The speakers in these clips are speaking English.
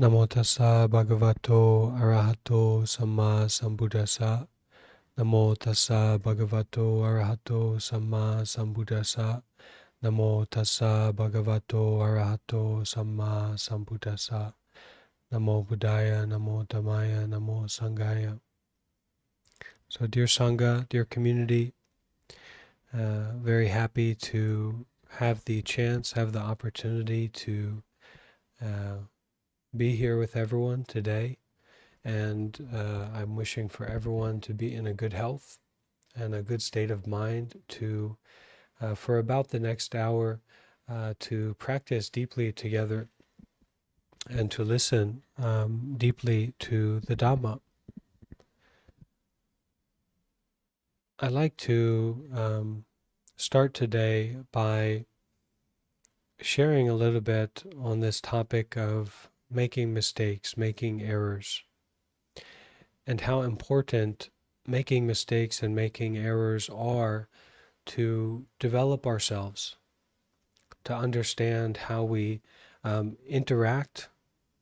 Namo tassa bhagavato arahato samma sambuddhassa. Namo tassa bhagavato arahato samma sambuddhassa. Namo tassa bhagavato arahato samma sambuddhassa. Namo Buddhaya, Namo Dhammaya, Namo Sanghaya. So dear Sangha, dear community, very happy to have the chance, have the opportunity to be here with everyone today. And I'm wishing for everyone to be in a good health and a good state of mind to, for about the next hour, to practice deeply together and to listen deeply to the Dhamma. I'd like to start today by sharing a little bit on this topic of making mistakes, making errors, and how important making mistakes and making errors are to develop ourselves, to understand how we interact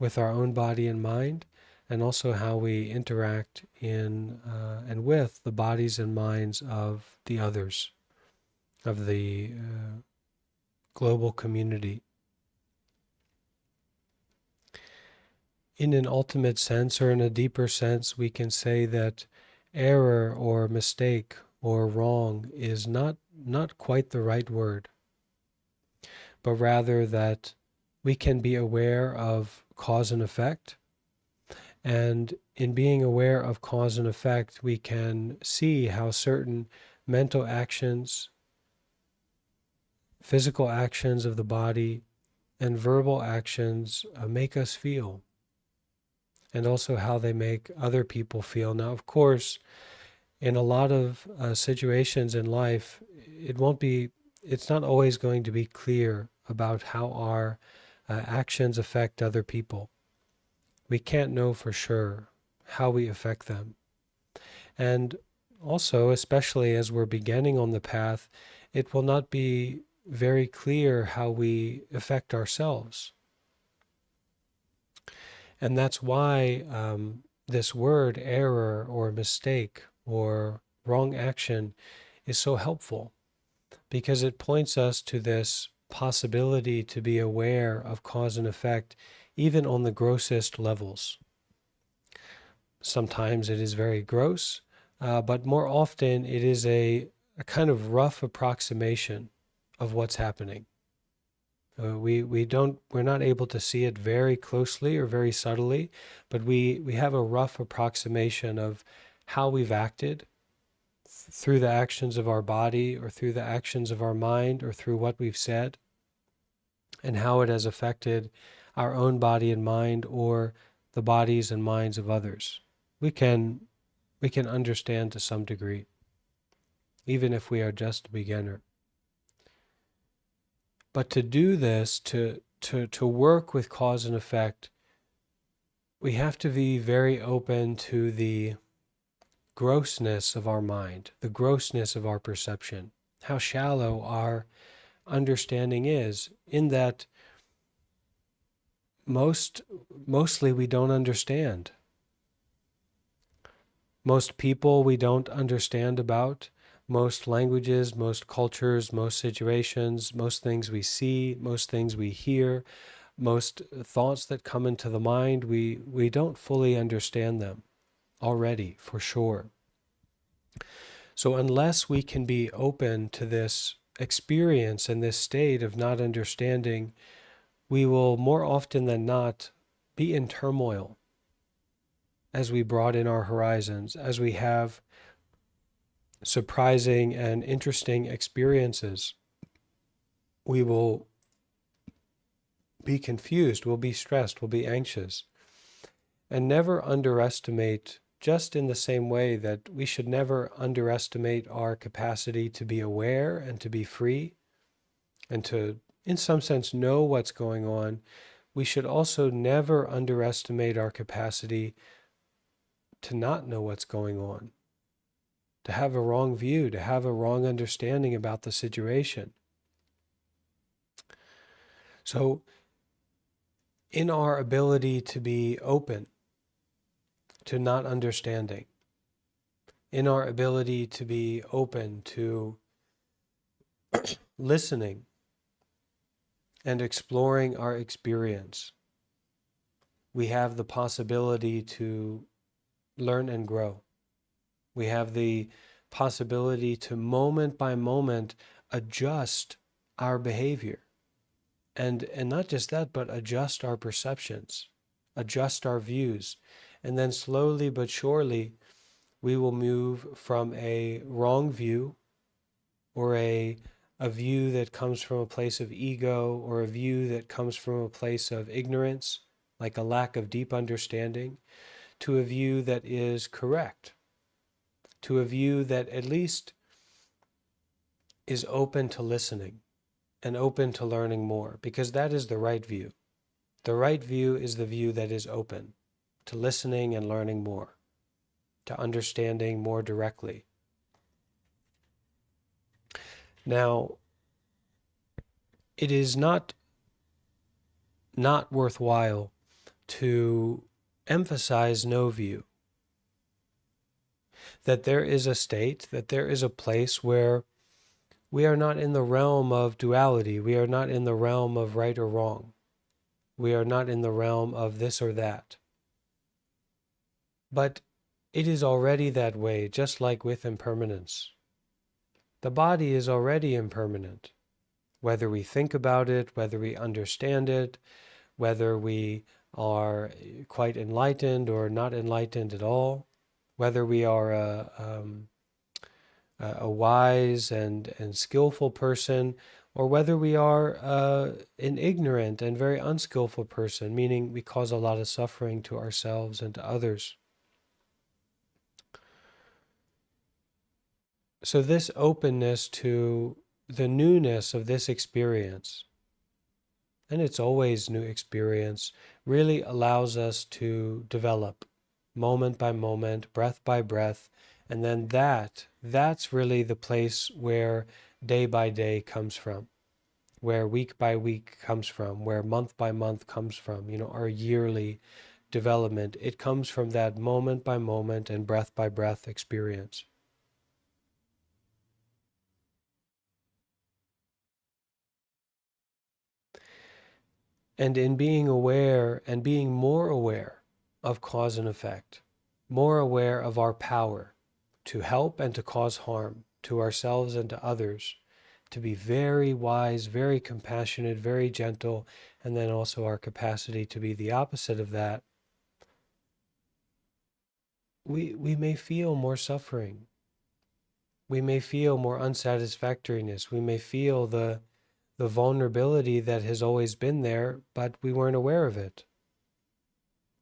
with our own body and mind, and also how we interact in and with the bodies and minds of the others, of the global community. In an ultimate sense, or in a deeper sense, we can say that error or mistake or wrong is not quite the right word, but rather that we can be aware of cause and effect, and in being aware of cause and effect, we can see how certain mental actions, physical actions of the body, and verbal actions make us feel, and also how they make other people feel. Now, of course, in a lot of situations in life, it's not always going to be clear about how our actions affect other people. We can't know for sure how we affect them. And also, especially as we're beginning on the path, it will not be very clear how we affect ourselves. And that's why this word error or mistake or wrong action is so helpful, because it points us to this possibility to be aware of cause and effect even on the grossest levels. Sometimes it is very gross, but more often it is a kind of rough approximation of what's happening. We're not able to see it very closely or very subtly, but we have a rough approximation of how we've acted through the actions of our body or through the actions of our mind or through what we've said, and how it has affected our own body and mind or the bodies and minds of others. We can understand to some degree, even if we are just a beginner. But to do this, to work with cause and effect, we have to be very open to the grossness of our mind, the grossness of our perception, how shallow our understanding is, in that mostly we don't understand. Most people we don't understand about. Most languages, most cultures, most situations, most things we see, most things we hear, most thoughts that come into the mind, we don't fully understand them already, for sure. So unless we can be open to this experience and this state of not understanding, we will more often than not be in turmoil as we broaden our horizons, as we have surprising and interesting experiences. We will be confused, we'll be stressed, we'll be anxious. And never underestimate, just in the same way that we should never underestimate our capacity to be aware and to be free and to, in some sense, know what's going on, we should also never underestimate our capacity to not know what's going on, to have a wrong view, to have a wrong understanding about the situation. So in our ability to be open to not understanding, in our ability to be open to listening and exploring our experience, we have the possibility to learn and grow. We have the possibility to moment by moment adjust our behavior. And not just that, but adjust our perceptions, adjust our views. And then slowly but surely, we will move from a wrong view or a view that comes from a place of ego, or a view that comes from a place of ignorance, like a lack of deep understanding, to a view that is correct, to a view that at least is open to listening and open to learning more, because that is the right view. The right view is the view that is open to listening and learning more, to understanding more directly. Now, it is not worthwhile to emphasize no view, that there is a state, that there is a place where we are not in the realm of duality, we are not in the realm of right or wrong, we are not in the realm of this or that. But it is already that way, just like with impermanence. The body is already impermanent. Whether we think about it, whether we understand it, whether we are quite enlightened or not enlightened at all, whether we are a wise and skillful person, or whether we are an ignorant and very unskillful person, meaning we cause a lot of suffering to ourselves and to others. So this openness to the newness of this experience, and it's always new experience, really allows us to develop moment by moment, breath by breath, and then that's really the place where day by day comes from, where week by week comes from, where month by month comes from, our yearly development. It comes from that moment by moment and breath by breath experience. And in being aware and being more aware of cause and effect, more aware of our power to help and to cause harm to ourselves and to others, to be very wise, very compassionate, very gentle, and then also our capacity to be the opposite of that, we may feel more suffering. We may feel more unsatisfactoriness. We may feel the vulnerability that has always been there, but we weren't aware of it.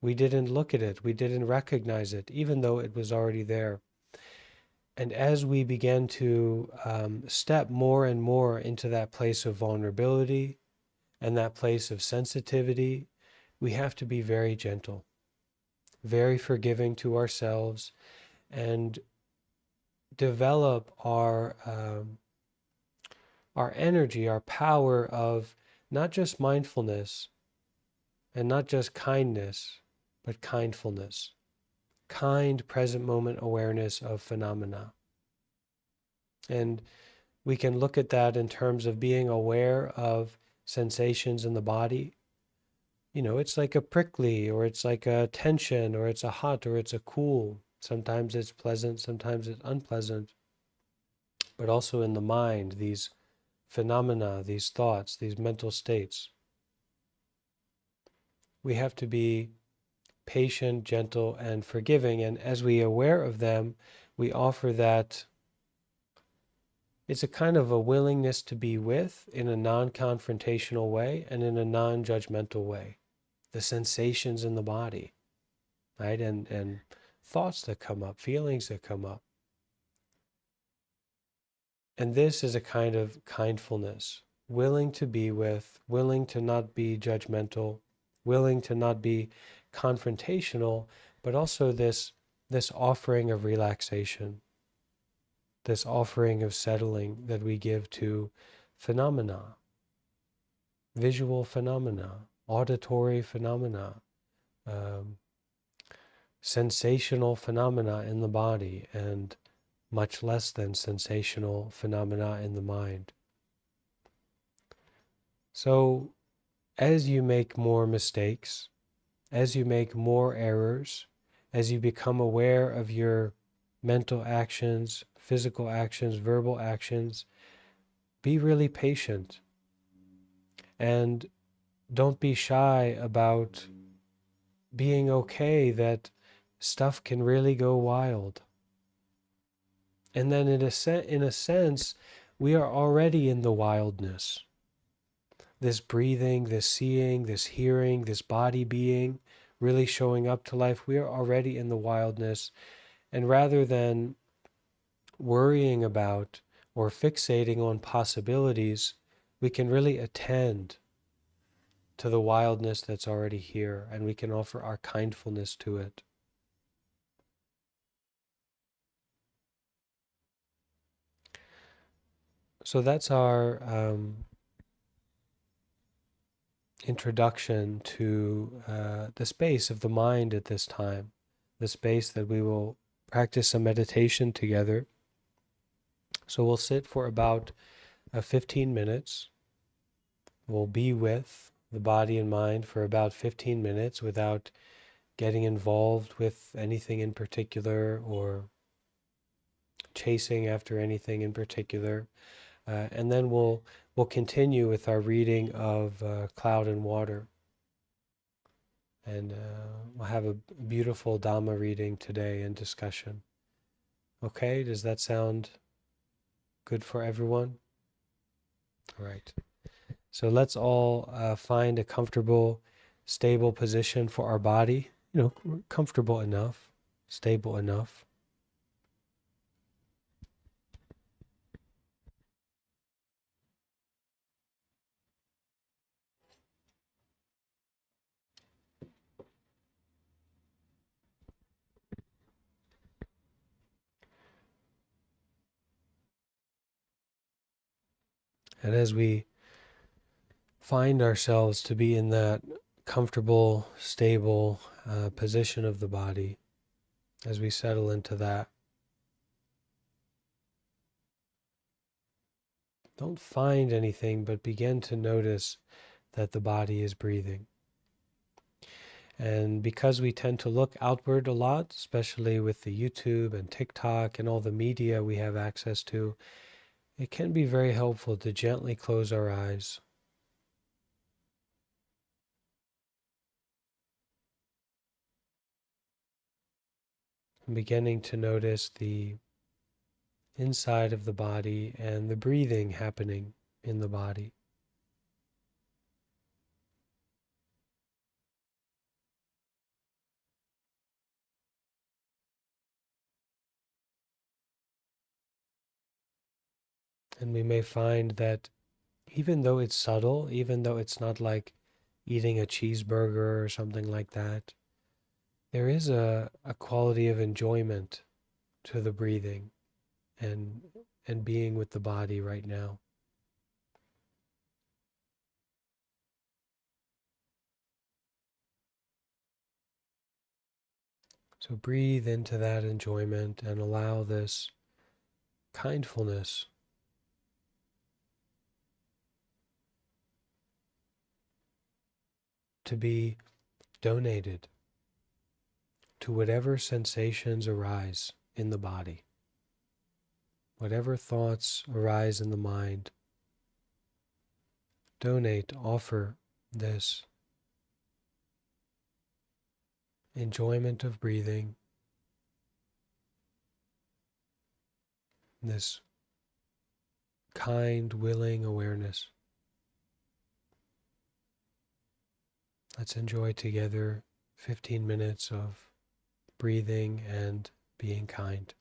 We didn't look at it. We didn't recognize it, even though it was already there. And as we begin to step more and more into that place of vulnerability and that place of sensitivity, we have to be very gentle, very forgiving to ourselves, and develop our energy, our power of not just mindfulness and not just kindness, but kindfulness, kind present moment awareness of phenomena. And we can look at that in terms of being aware of sensations in the body. It's like a prickly, or it's like a tension, or it's a hot, or it's a cool. Sometimes it's pleasant, sometimes it's unpleasant. But also in the mind, these phenomena, these thoughts, these mental states. We have to be patient, gentle, and forgiving. And as we are aware of them, we offer that. It's a kind of a willingness to be with in a non-confrontational way and in a non-judgmental way. The sensations in the body, right? And thoughts that come up, feelings that come up. And this is a kind of kindfulness, willing to be with, willing to not be judgmental, willing to not be confrontational, but also this offering of relaxation, this offering of settling that we give to phenomena, visual phenomena, auditory phenomena, sensational phenomena in the body, and much less than sensational phenomena in the mind. So, as you make more mistakes, as you make more errors, as you become aware of your mental actions, physical actions, verbal actions, be really patient. And don't be shy about being okay that stuff can really go wild. And then in a sense, we are already in the wildness. This breathing, this seeing, this hearing, this body being, really showing up to life, we are already in the wildness. And rather than worrying about or fixating on possibilities, we can really attend to the wildness that's already here, and we can offer our kindfulness to it. So that's our introduction to the space of the mind at this time, the space that we will practice some meditation together. So we'll sit for about 15 minutes. We'll be with the body and mind for about 15 minutes without getting involved with anything in particular or chasing after anything in particular. And then we'll continue with our reading of Cloud and Water. And we'll have a beautiful Dhamma reading today and discussion. Okay, does that sound good for everyone? All right. So let's all find a comfortable, stable position for our body. Comfortable enough, stable enough. And as we find ourselves to be in that comfortable, stable position of the body, as we settle into that, don't find anything, but begin to notice that the body is breathing. And because we tend to look outward a lot, especially with the YouTube and TikTok and all the media we have access to, it can be very helpful to gently close our eyes. And beginning to notice the inside of the body and the breathing happening in the body. And we may find that even though it's subtle, even though it's not like eating a cheeseburger or something like that, there is a quality of enjoyment to the breathing and being with the body right now. So breathe into that enjoyment and allow this kindfulness to be donated to whatever sensations arise in the body, whatever thoughts arise in the mind. Donate, offer this enjoyment of breathing, this kind, willing awareness. Let's enjoy together 15 minutes of breathing and being kind.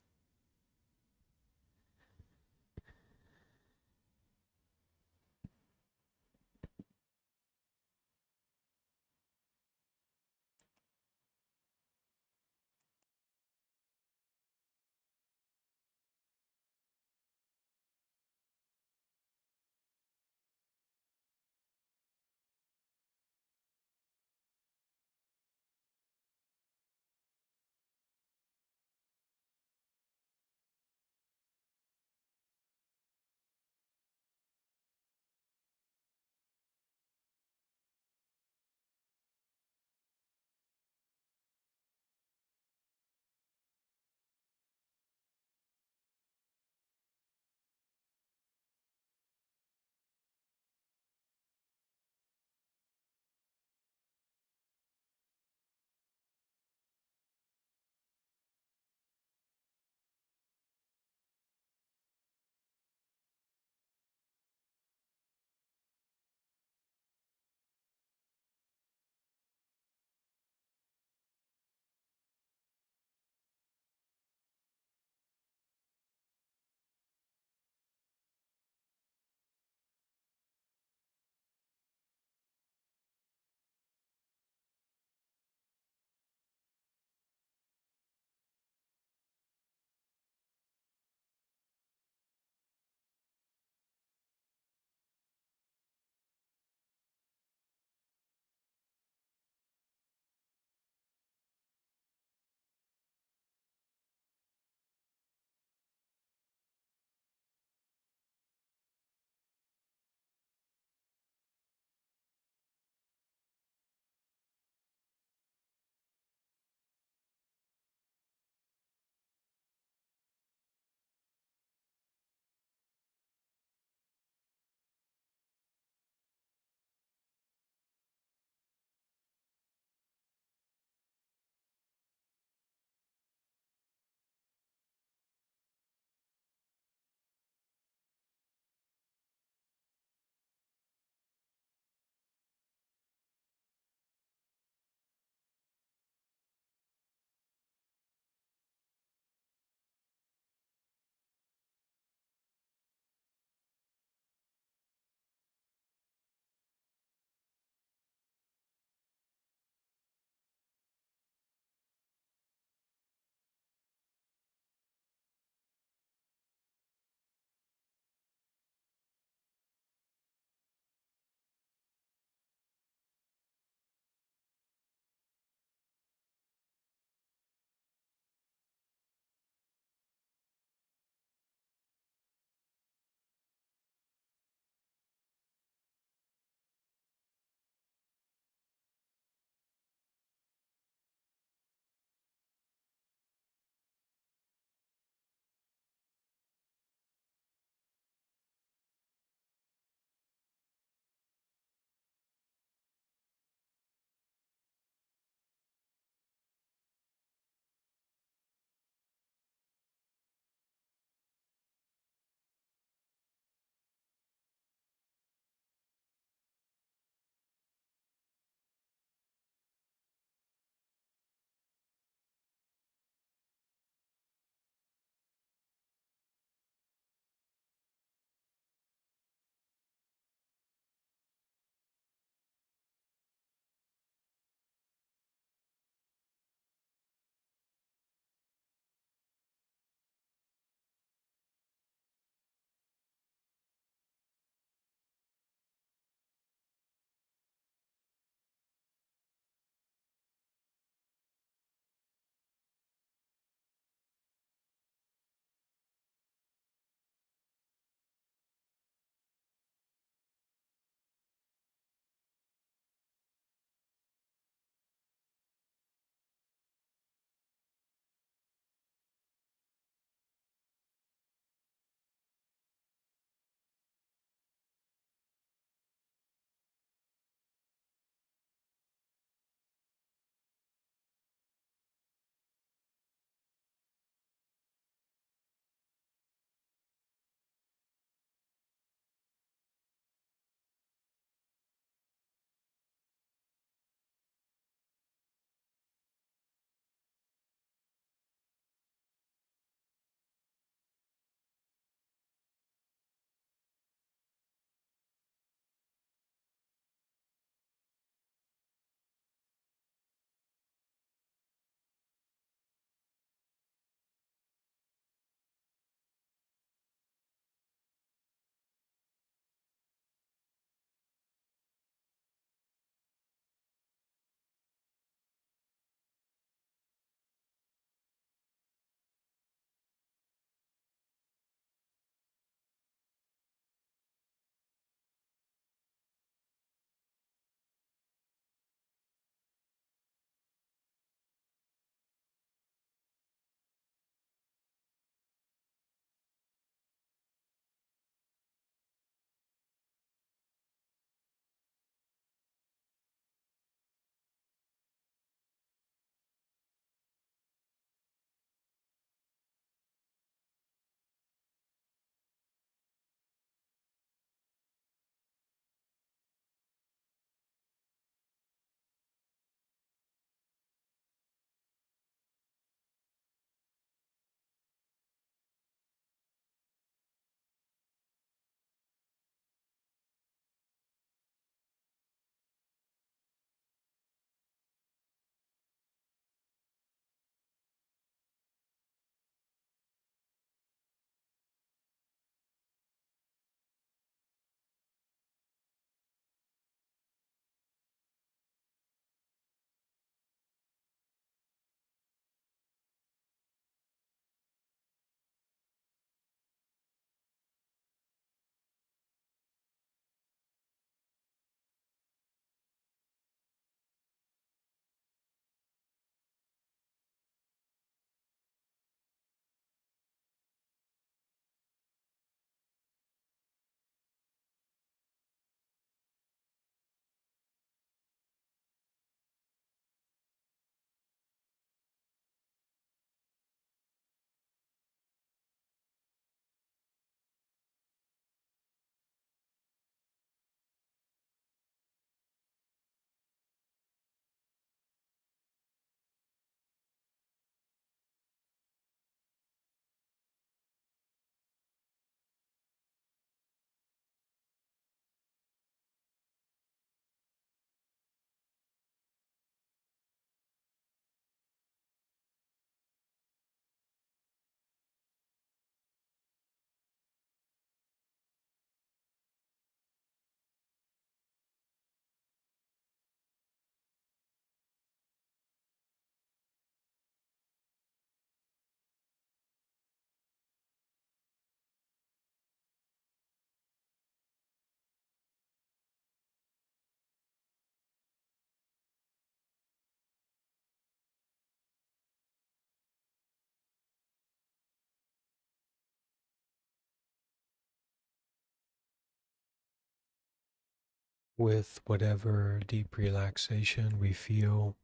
with whatever deep relaxation we feel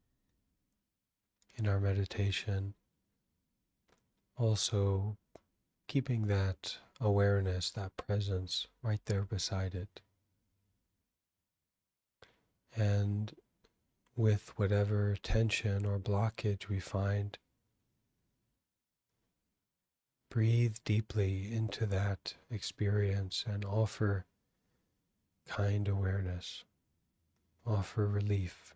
in our meditation. Also, keeping that awareness, that presence right there beside it. And with whatever tension or blockage we find, breathe deeply into that experience and offer kind awareness, offer relief.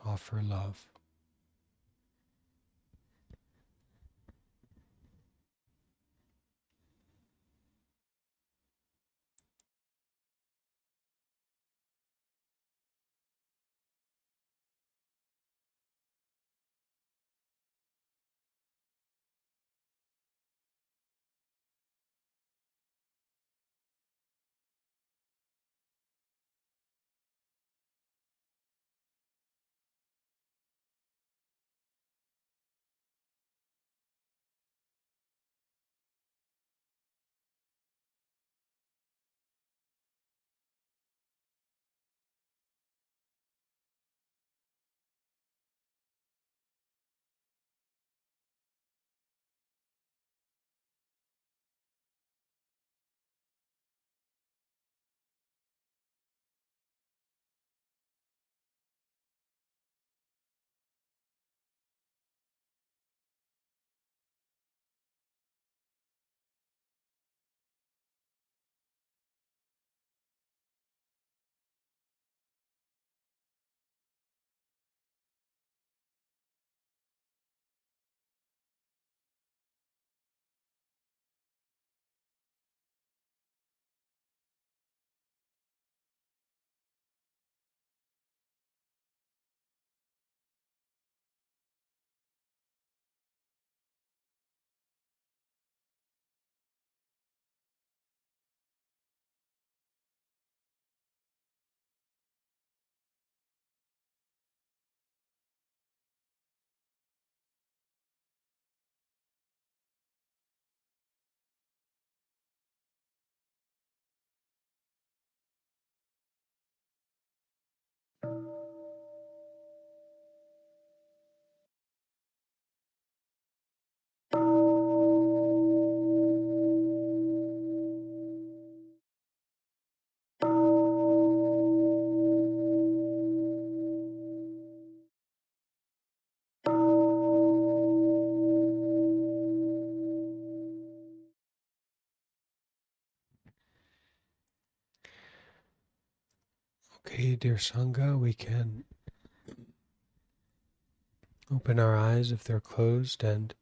Offer love. Okay, dear Sangha, we can open our eyes if they're closed, and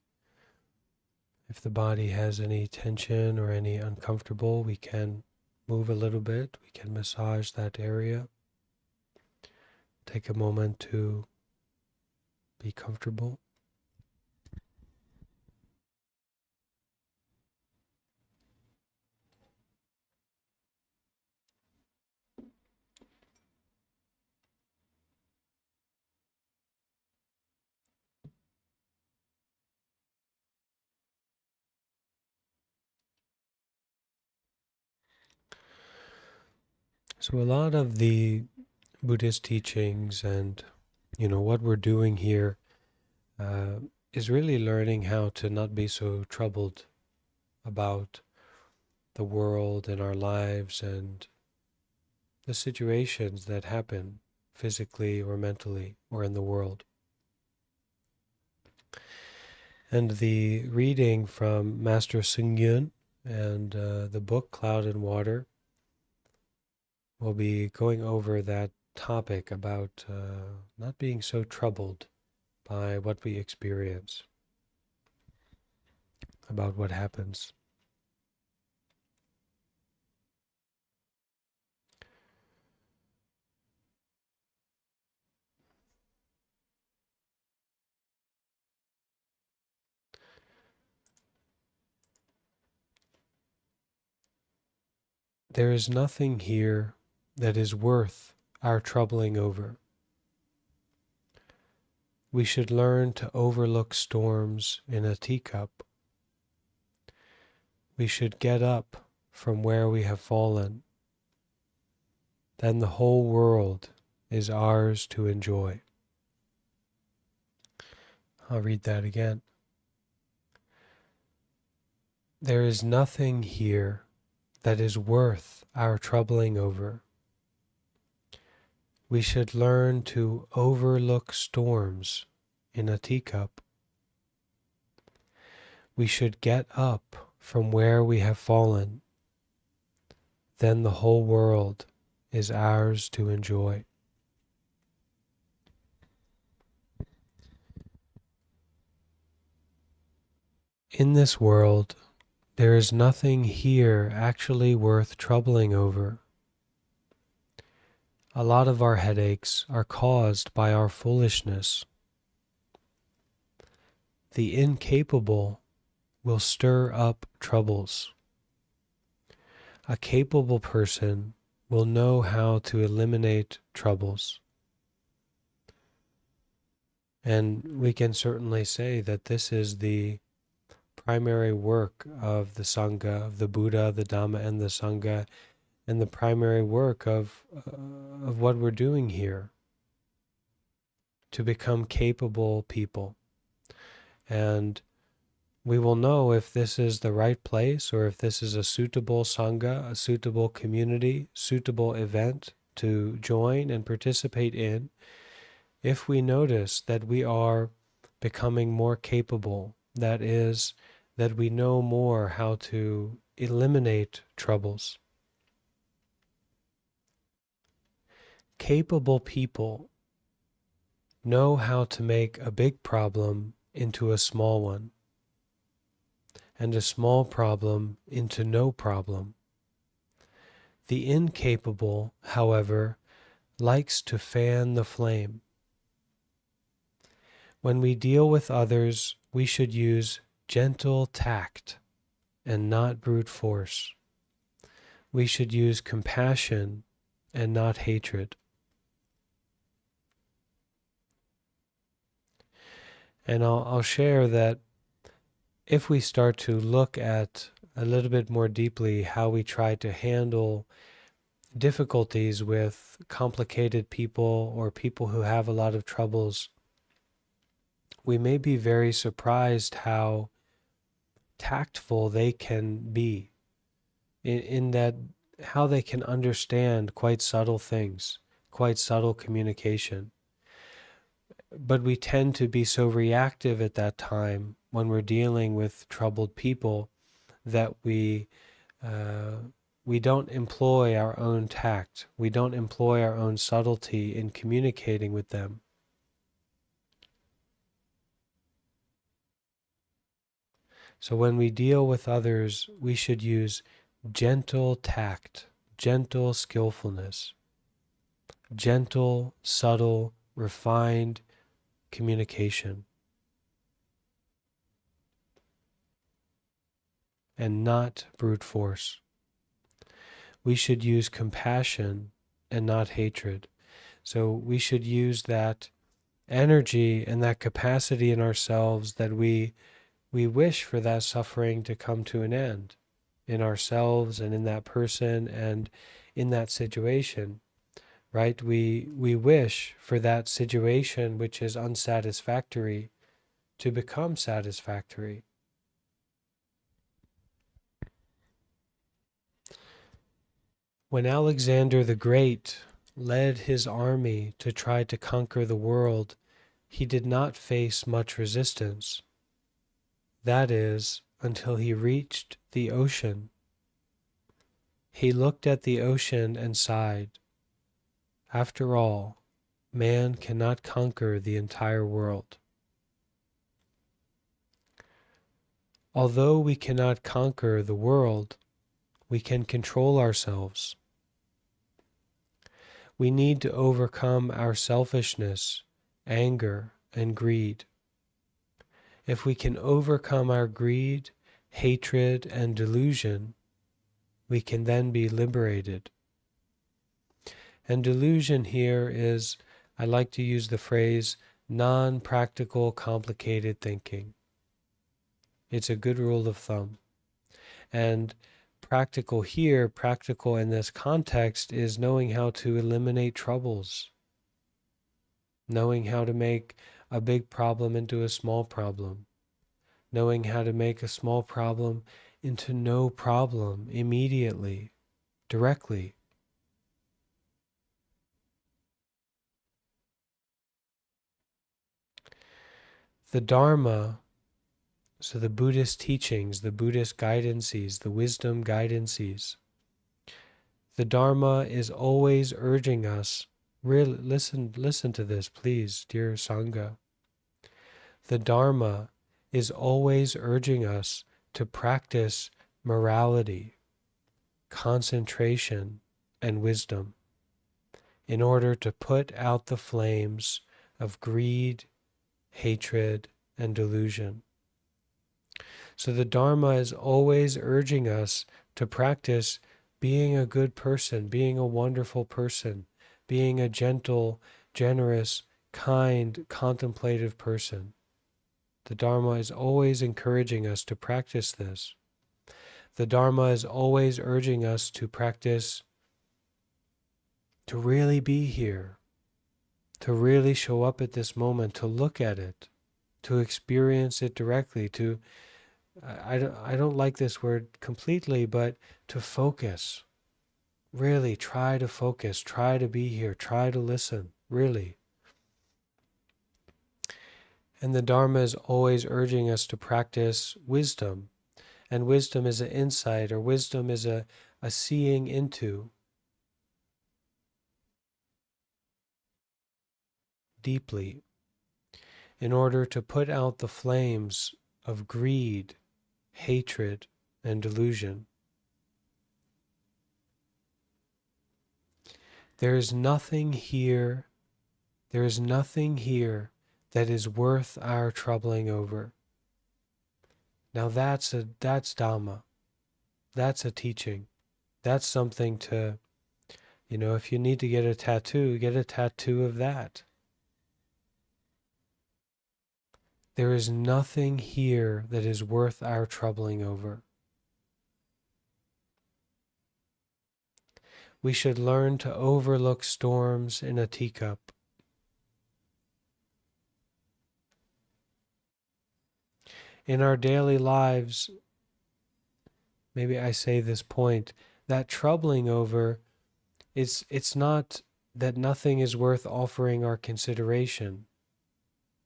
if the body has any tension or any uncomfortable, we can move a little bit. We can massage that area. Take a moment to be comfortable. So a lot of the Buddhist teachings and, what we're doing here is really learning how to not be so troubled about the world and our lives and the situations that happen physically or mentally or in the world. And the reading from Master Sungyun and the book Cloud and Water will be going over that topic about not being so troubled by what we experience, about what happens. There is nothing here that is worth our troubling over. We should learn to overlook storms in a teacup we should get up from where we have fallen. Then the whole world is ours to enjoy. I'll read that again. There is nothing here that is worth our troubling over. We should learn to overlook storms in a teacup. We should get up from where we have fallen. Then the whole world is ours to enjoy. In this world, there is nothing here actually worth troubling over. A lot of our headaches are caused by our foolishness. The incapable will stir up troubles. A capable person will know how to eliminate troubles. And we can certainly say that this is the primary work of the Sangha, of the Buddha, the Dhamma, and the Sangha, and the primary work of what we're doing here, to become capable people. And we will know if this is the right place or if this is a suitable Sangha, a suitable community, suitable event to join and participate in, if we notice that we are becoming more capable, that is, that we know more how to eliminate troubles. Capable people know how to make a big problem into a small one, and a small problem into no problem. The incapable, however, likes to fan the flame. When we deal with others, we should use gentle tact and not brute force. We should use compassion and not hatred. And I'll share that if we start to look at a little bit more deeply how we try to handle difficulties with complicated people or people who have a lot of troubles, we may be very surprised how tactful they can be in that how they can understand quite subtle things, quite subtle communication. But we tend to be so reactive at that time when we're dealing with troubled people that we don't employ our own tact. We don't employ our own subtlety in communicating with them. So when we deal with others, we should use gentle tact, gentle skillfulness, gentle, subtle, refined communication, and not brute force. We should use compassion and not hatred. So we should use that energy and that capacity in ourselves that we wish for that suffering to come to an end in ourselves and in that person and in that situation, right? We wish for that situation which is unsatisfactory to become satisfactory. When Alexander the Great led his army to try to conquer the world, he did not face much resistance. That is, until he reached the ocean. He looked at the ocean and sighed. After all, man cannot conquer the entire world. Although we cannot conquer the world, we can control ourselves. We need to overcome our selfishness, anger, and greed. If we can overcome our greed, hatred, and delusion, we can then be liberated. And delusion here is, I like to use the phrase, non-practical, complicated thinking. It's a good rule of thumb. And practical here, practical in this context, is knowing how to eliminate troubles, knowing how to make a big problem into a small problem, knowing how to make a small problem into no problem immediately, directly. The Dharma, so the Buddhist teachings, the Buddhist guidances, the wisdom guidances, the Dharma is always urging us, really listen to this, please, dear Sangha. The Dharma is always urging us to practice morality, concentration, and wisdom in order to put out the flames of greed, hatred, and delusion. So the Dharma is always urging us to practice being a good person, being a wonderful person, being a gentle, generous, kind, contemplative person. The Dharma is always encouraging us to practice this. The Dharma is always urging us to practice, to really be here, to really show up at this moment, to look at it, to experience it directly, to, I don't like this word completely, but to focus. Really try to focus, try to be here, try to listen, really. And the Dharma is always urging us to practice wisdom. And wisdom is an insight, or wisdom is a seeing into deeply, in order to put out the flames of greed, hatred, and delusion. There is nothing here that is worth our troubling over. Now that's Dhamma. That's a teaching. That's something to, if you need to get a tattoo of that. There is nothing here that is worth our troubling over. We should learn to overlook storms in a teacup. In our daily lives, maybe I say this point, that troubling over, it's not that nothing is worth offering our consideration.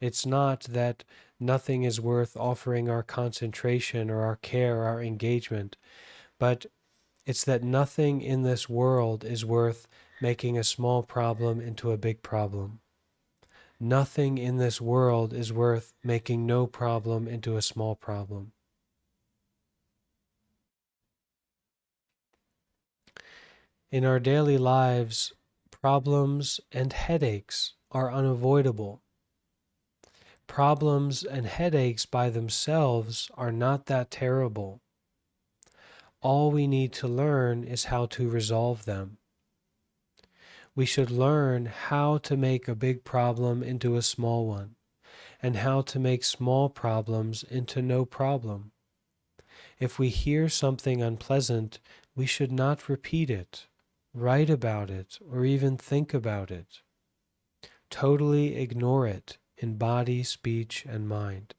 It's not that nothing is worth offering our concentration or our care, our engagement, but it's that nothing in this world is worth making a small problem into a big problem. Nothing in this world is worth making no problem into a small problem. In our daily lives, problems and headaches are unavoidable. Problems and headaches by themselves are not that terrible. All we need to learn is how to resolve them. We should learn how to make a big problem into a small one, and how to make small problems into no problem. If we hear something unpleasant, we should not repeat it, write about it, or even think about it. Totally ignore it in body, speech, and mind.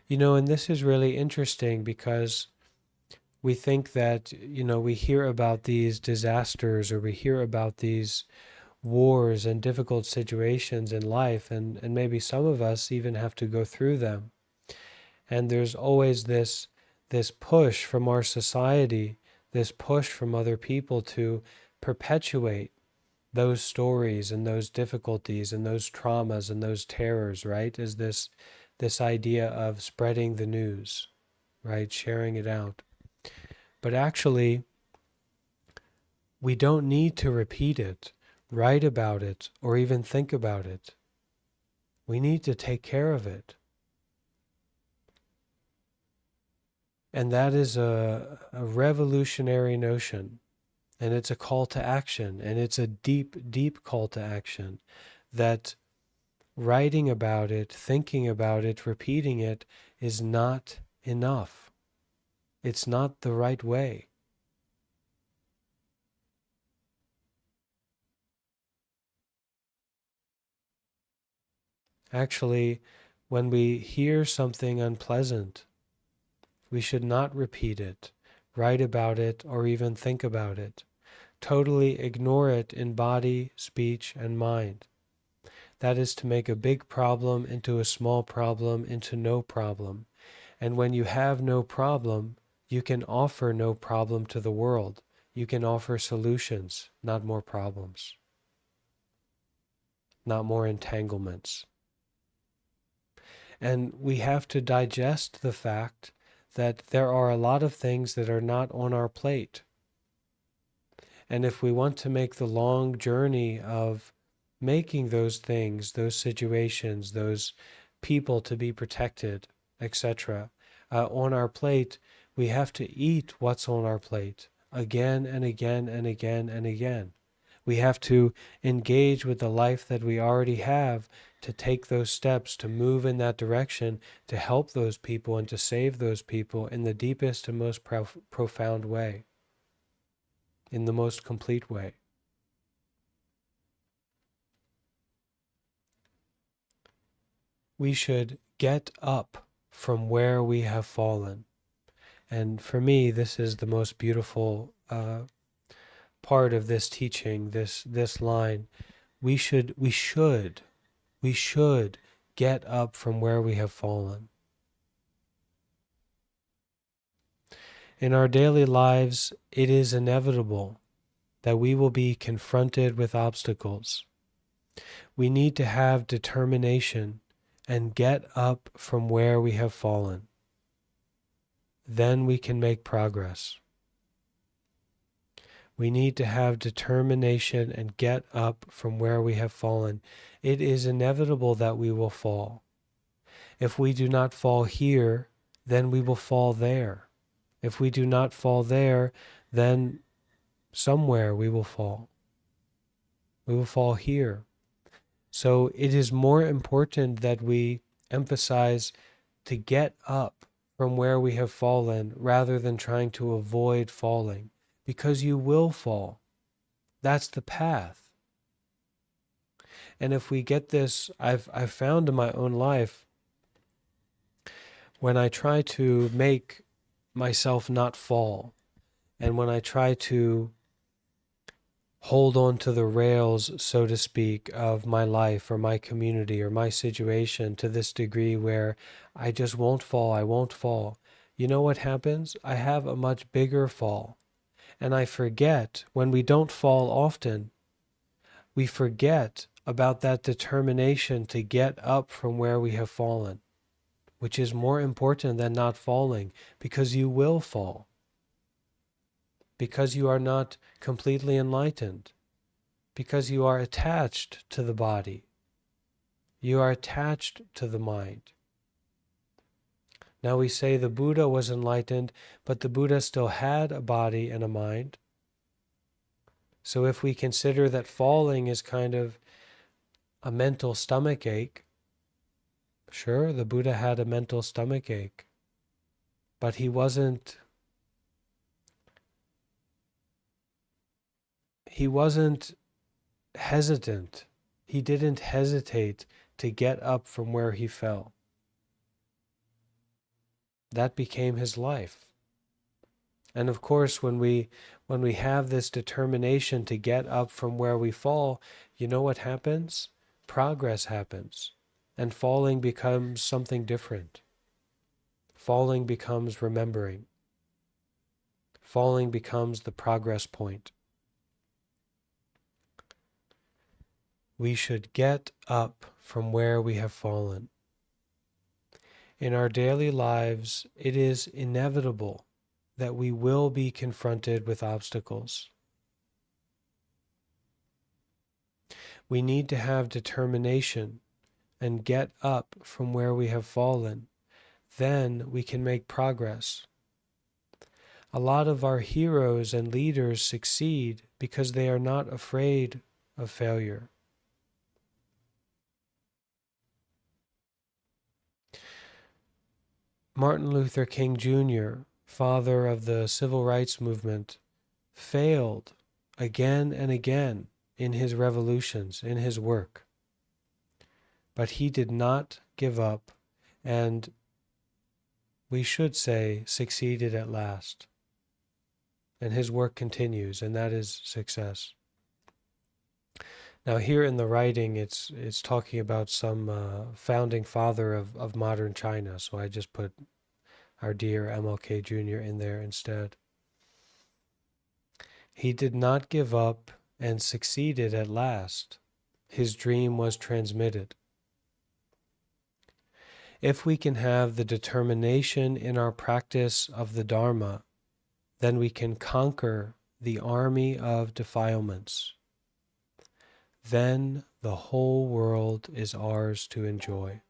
And this is really interesting because we think that, we hear about these disasters, or we hear about these wars and difficult situations in life, and maybe some of us even have to go through them. And there's always this push from our society, this push from other people to perpetuate those stories and those difficulties and those traumas and those terrors, right? Is this idea of spreading the news, right? Sharing it out. But actually, we don't need to repeat it, write about it, or even think about it. We need to take care of it. And that is a revolutionary notion. And it's a call to action. And it's a deep, deep call to action. That writing about it, thinking about it, repeating it is not enough. It's not the right way. Actually, when we hear something unpleasant, we should not repeat it, write about it, or even think about it. Totally ignore it in body, speech, and mind. That is to make a big problem into a small problem into no problem. And when you have no problem, you can offer no problem to the world. You can offer solutions, not more problems, not more entanglements. And we have to digest the fact that there are a lot of things that are not on our plate. And if we want to make the long journey of making those things, those situations, those people to be protected, etc., on our plate, we have to eat what's on our plate again and again and again and again. We have to engage with the life that we already have to take those steps, to move in that direction, to help those people and to save those people in the deepest and most profound way, in the most complete way. We should get up from where we have fallen. And for me, this is the most beautiful part of this teaching, this line. We should get up from where we have fallen. In our daily lives, it is inevitable that we will be confronted with obstacles. We need to have determination and get up from where we have fallen. Then we can make progress. We need to have determination and get up from where we have fallen. It is inevitable that we will fall. If we do not fall here, then we will fall there. If we do not fall there, then somewhere we will fall. We will fall here. So it is more important that we emphasize to get up from where we have fallen rather than trying to avoid falling, because you will fall. That's the path. And if we get this, I've found in my own life, when I try to make myself not fall, and when I try to hold on to the rails, so to speak, of my life or my community or my situation to this degree where I just won't fall, I won't fall. You know what happens? I have a much bigger fall. And I forget, when we don't fall often, we forget about that determination to get up from where we have fallen, which is more important than not falling, because you will fall. Because you are not completely enlightened, because you are attached to the body, you are attached to the mind. Now we say the Buddha was enlightened, but the Buddha still had a body and a mind. So if we consider that falling is kind of a mental stomach ache, sure, the Buddha had a mental stomach ache, but he wasn't hesitant. He didn't hesitate to get up from where he fell. That became his life. And of course, when we have this determination to get up from where we fall, you know what happens? Progress happens. And falling becomes something different. Falling becomes remembering. Falling becomes the progress point. We should get up from where we have fallen. In our daily lives, it is inevitable that we will be confronted with obstacles. We need to have determination and get up from where we have fallen. Then we can make progress. A lot of our heroes and leaders succeed because they are not afraid of failure. Martin Luther King Jr. father of the civil rights movement, failed again and again in his revolutions, in his work. But he did not give up, and we should say succeeded at last. And his work continues, and that is success. Now here in the writing, it's talking about some founding father of modern China, so I just put our dear MLK Jr. in there instead. He did not give up and succeeded at last. His dream was transmitted. If we can have the determination in our practice of the Dharma, then we can conquer the army of defilements. Then the whole world is ours to enjoy.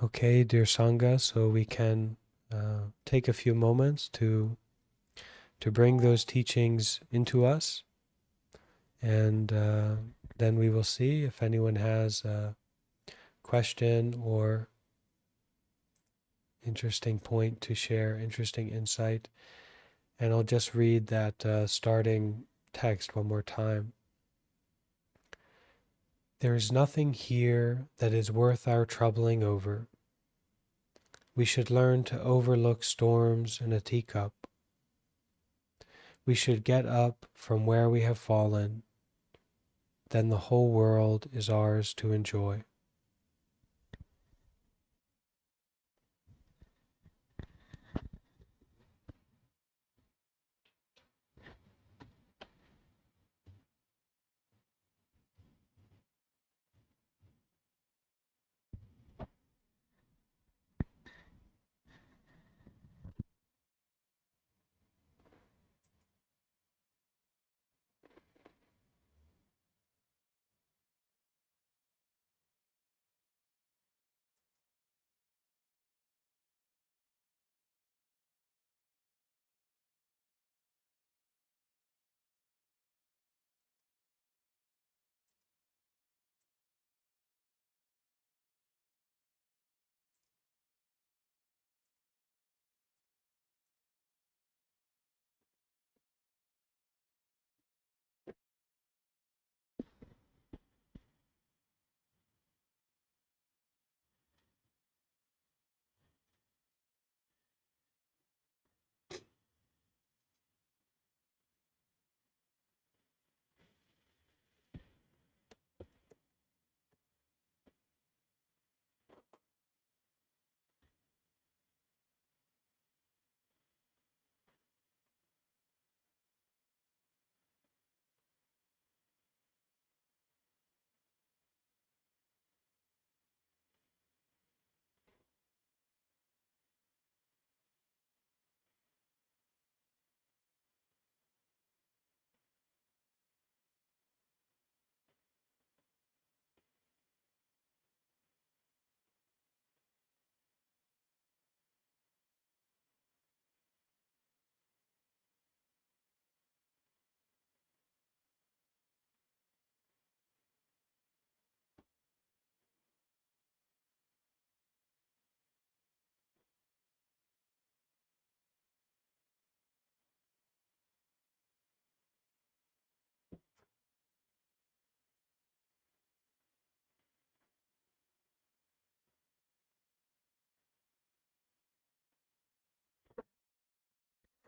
Okay, dear Sangha, so we can take a few moments to bring those teachings into us, and then we will see if anyone has a question or interesting point to share, interesting insight. And I'll just read that starting text one more time. There is nothing here that is worth our troubling over. We should learn to overlook storms in a teacup. We should get up from where we have fallen. Then the whole world is ours to enjoy.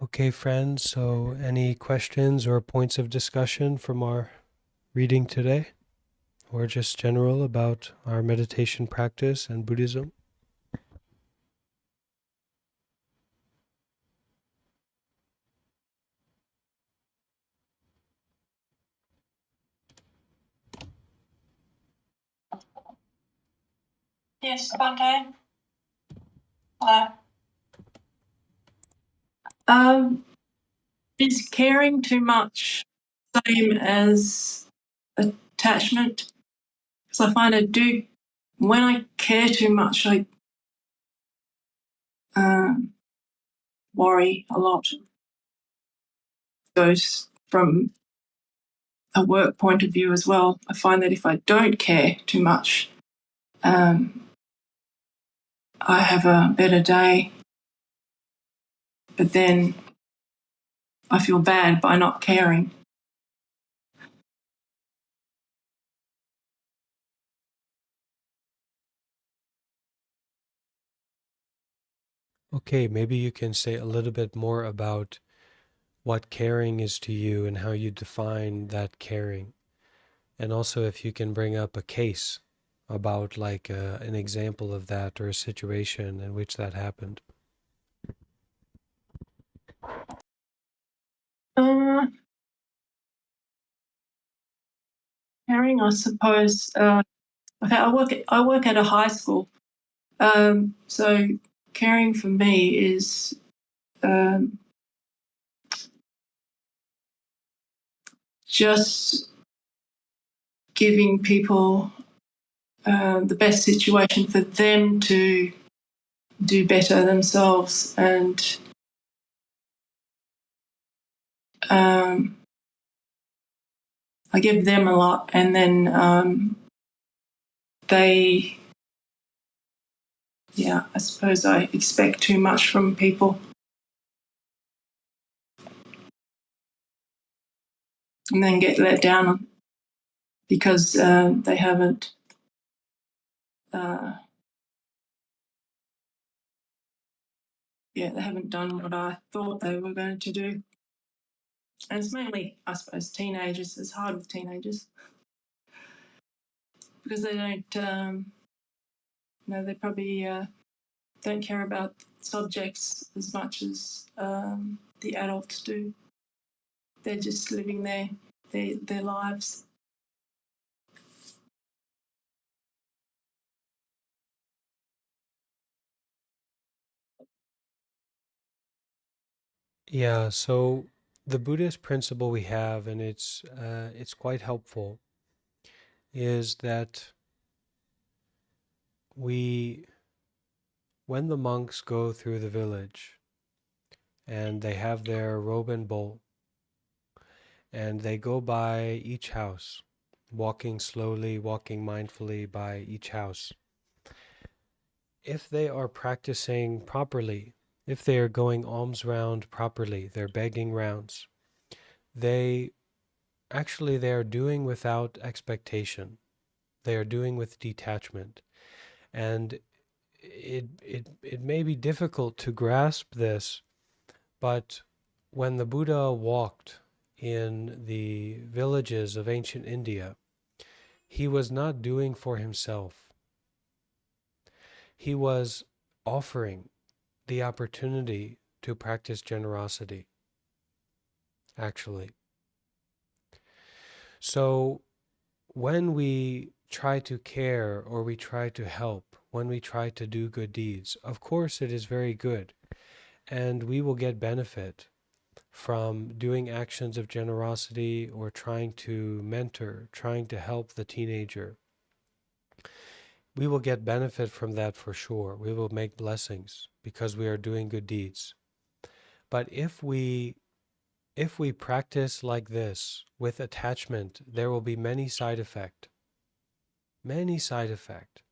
Okay, friends, so any questions or points of discussion from our reading today? Or just general about our meditation practice and Buddhism? Yes, Bhante. Hello. Is caring too much same as attachment? Because I find when I care too much, I worry a lot. Goes from a work point of view as well. I find that if I don't care too much, I have a better day. But then I feel bad by not caring. Okay, maybe you can say a little bit more about what caring is to you and how you define that caring. And also if you can bring up a case about like an example of that or a situation in which that happened. Caring, I suppose. Okay, I work at a high school. So caring for me is just giving people the best situation for them to do better themselves, and I give them a lot, and then they, yeah, I suppose I expect too much from people, and then get let down because they haven't they haven't done what I thought they were going to do. And it's mainly, I suppose, teenagers. It's hard with teenagers because they don't, they probably don't care about subjects as much as the adults do. They're just living their lives. Yeah, so the Buddhist principle we have, and it's quite helpful, is that when the monks go through the village and they have their robe and bowl and they go by each house, walking slowly, walking mindfully by each house, if they are practicing properly, if they are going alms round properly, they're begging rounds, they are doing without expectation. They are doing with detachment. And it may be difficult to grasp this, but when the Buddha walked in the villages of ancient India, he was not doing for himself. He was offering the opportunity to practice generosity, actually. So when we try to care or we try to help, when we try to do good deeds, of course it is very good. And we will get benefit from doing actions of generosity or trying to mentor, trying to help the teenager. We will get benefit from that for sure. We will make blessings because we are doing good deeds. But if we practice like this with attachment, there will be many side effects. Many side effects.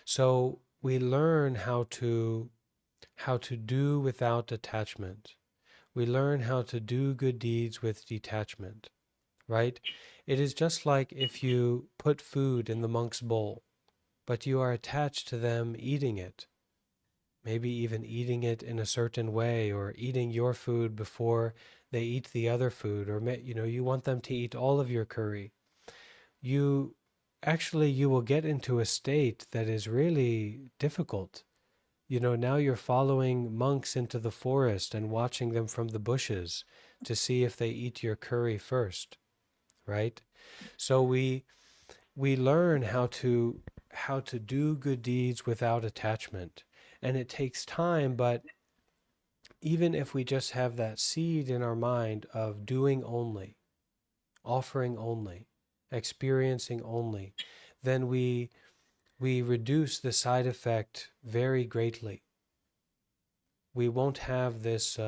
So we learn how to do without attachment. We learn how to do good deeds with detachment, right? It is just like if you put food in the monk's bowl, but you are attached to them eating it, maybe even eating it in a certain way or eating your food before they eat the other food, or you want them to eat all of your curry. You will get into a state that is really difficult. Now you're following monks into the forest and watching them from the bushes to see if they eat your curry first, right? So we learn how to do good deeds without attachment. And it takes time, but even if we just have that seed in our mind of doing only, offering only, experiencing only, then we reduce the side effect very greatly. We won't have this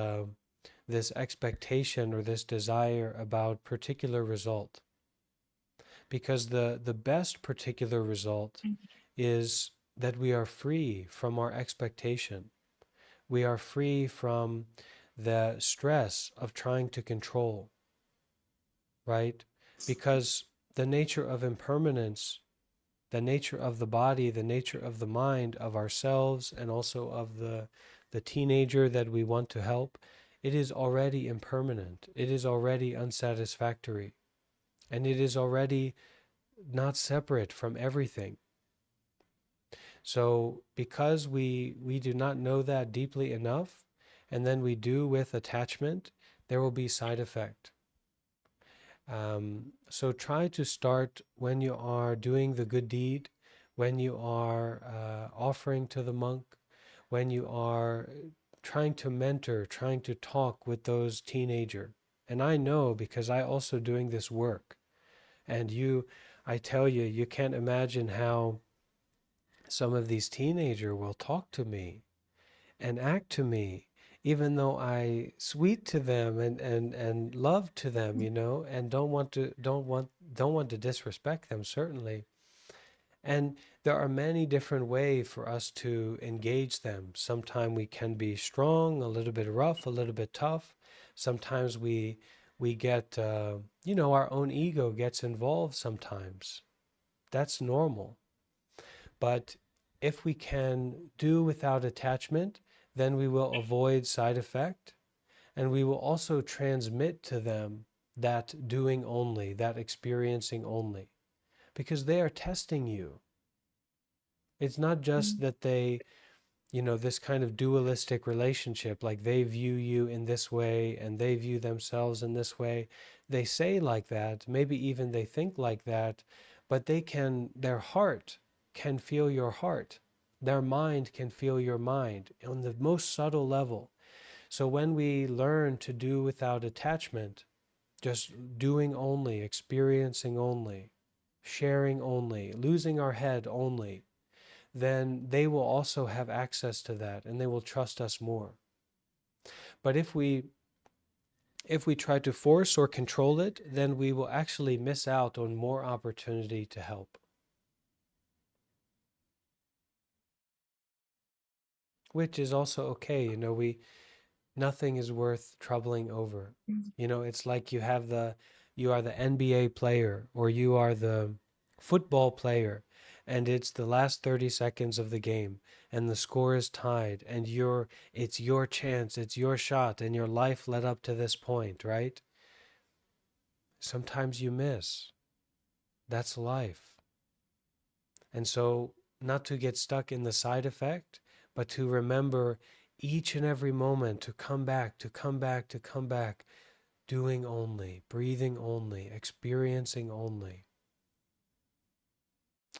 this expectation or this desire about particular result. Because the best particular result is that we are free from our expectation. We are free from the stress of trying to control, right? Because the nature of impermanence, the nature of the body, the nature of the mind, of ourselves, and also of the teenager that we want to help, it is already impermanent. It is already unsatisfactory. And it is already not separate from everything. So because we do not know that deeply enough, and then we do with attachment, there will be side effect. So try to start when you are doing the good deed, when you are offering to the monk, when you are trying to mentor, trying to talk with those teenager. And I know because I also doing this work. And I tell you, you can't imagine how some of these teenagers will talk to me and act to me, even though I sweet to them and love to them, and don't want to disrespect them, certainly. And there are many different ways for us to engage them. Sometimes we can be strong, a little bit rough, a little bit tough. Sometimes we get, our own ego gets involved sometimes. That's normal. But if we can do without attachment, then we will avoid side effect, and we will also transmit to them that doing only, that experiencing only, because they are testing you. It's not just that they, this kind of dualistic relationship, like they view you in this way and they view themselves in this way. They say like that, maybe even they think like that, but their heart can feel your heart. Their mind can feel your mind on the most subtle level. So when we learn to do without attachment, just doing only, experiencing only, sharing only, losing our head only, then they will also have access to that and they will trust us more. But if we try to force or control it, then we will actually miss out on more opportunity to help. Which is also okay, nothing is worth troubling over. It's like you are the NBA player or you are the football player, and it's the last 30 seconds of the game and the score is tied and it's your chance, it's your shot, and your life led up to this point, right? Sometimes you miss. That's life. And so not to get stuck in the side effect, but to remember each and every moment to come back, doing only, breathing only, experiencing only.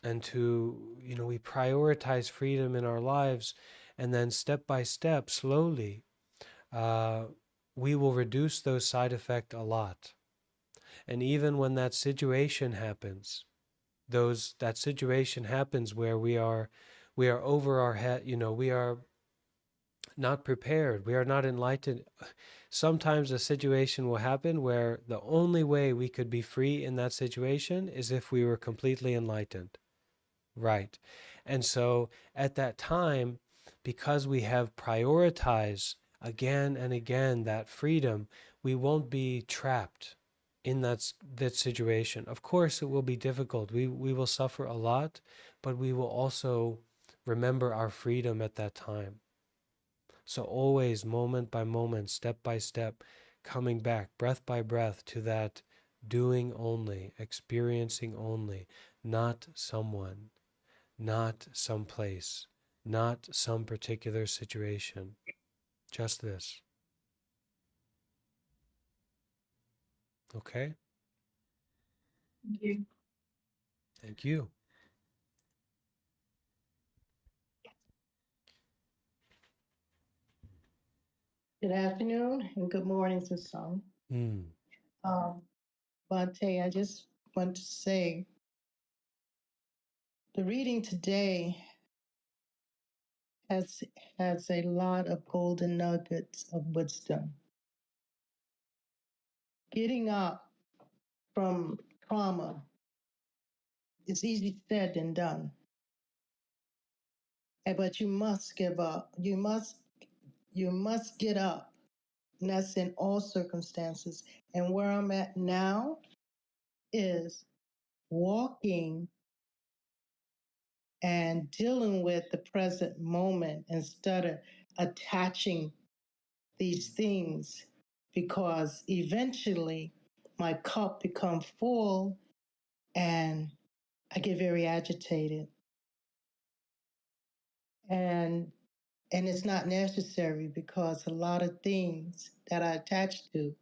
And we prioritize freedom in our lives, and then step by step, slowly, we will reduce those side effects a lot. And even when that situation happens, that situation happens where we are over our head, we are not prepared, we are not enlightened. Sometimes a situation will happen where the only way we could be free in that situation is if we were completely enlightened. Right. And so at that time, because we have prioritized again and again that freedom, we won't be trapped in that situation. Of course, it will be difficult. We will suffer a lot, but we will also remember our freedom at that time. So always, moment by moment, step by step, coming back, breath by breath, to that doing only, experiencing only, not someone, not some place, not some particular situation, just this. Okay? Thank you. Thank you. Good afternoon and good morning to some. Bhante, I just want to say the reading today has a lot of golden nuggets of wisdom. getting up from trauma is easy said than done. But you must give up. You must get up. And that's in all circumstances. And where I'm at now is walking and dealing with the present moment instead of attaching these things, because eventually my cup becomes full and I get very agitated. And it's not necessary, because a lot of things that I attach to,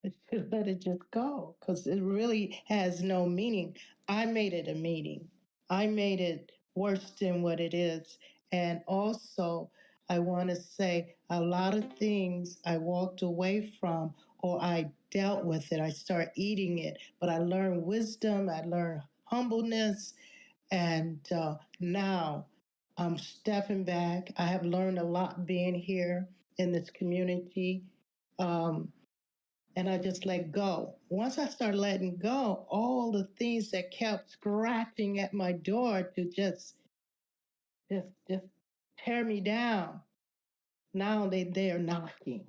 I should let it just go, because it really has no meaning. I made it a meaning. I made it worse than what it is. And also, I want to say a lot of things I walked away from, or I dealt with it. I started eating it, but I learned wisdom, I learned humbleness, and now I'm stepping back. I have learned a lot being here in this community. And I just let go. Once I start letting go, all the things that kept scratching at my door to just tear me down, now they are knocking.